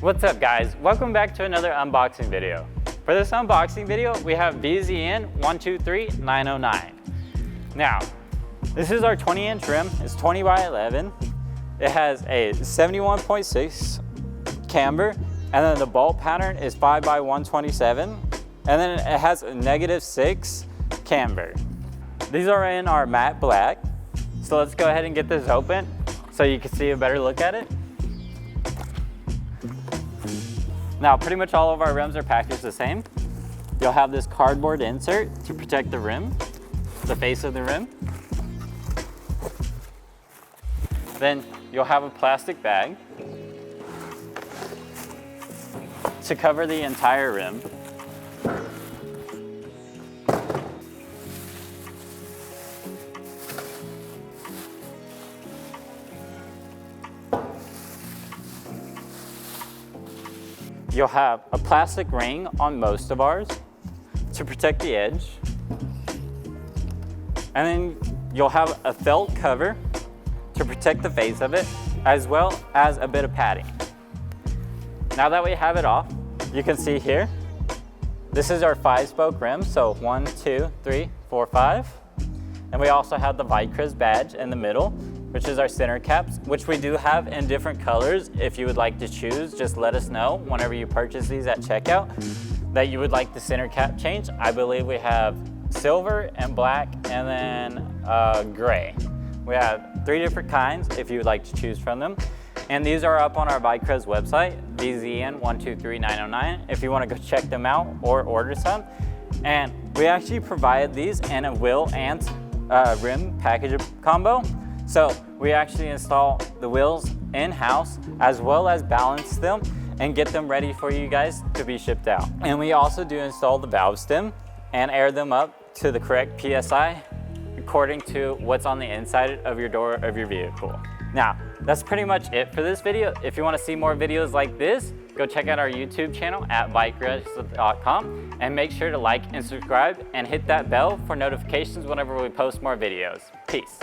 What's up guys? Welcome back to another unboxing video. For this unboxing video, we have VZN123909. Now, this is our 20-inch rim. It's 20 by 11. It has a 71.6 camber, and then the bolt pattern is 5 by 127, and then it has a -6 camber. These are in our matte black. So let's go ahead and get this open so you can see a better look at it. Now, pretty much all of our rims are packaged the same. You'll have this cardboard insert to protect the rim, the face of the rim. Then you'll have a plastic bag to cover the entire rim. You'll have a plastic ring on most of ours to protect the edge. And then you'll have a felt cover to protect the face of it, as well as a bit of padding. Now that we have it off, you can see here, this is our 5-spoke rim, so 1, 2, 3, 4, 5. And we also have the vicrez badge in the middle, which is our center caps, which we do have in different colors. If you would like to choose, just let us know whenever you purchase these at checkout that you would like the center cap change. I believe we have silver and black, and then gray. We have 3 different kinds if you would like to choose from them. And these are up on our vicrez website, VZN123909, if you want to go check them out or order some. And we actually provide these in a wheel and rim package combo. So we actually install the wheels in-house as well as balance them and get them ready for you guys to be shipped out. And we also do install the valve stem and air them up to the correct PSI according to what's on the inside of your door of your vehicle. Now, that's pretty much it for this video. If you want to see more videos like this, go check out our YouTube channel at vicrez.com and make sure to like and subscribe and hit that bell for notifications whenever we post more videos. Peace.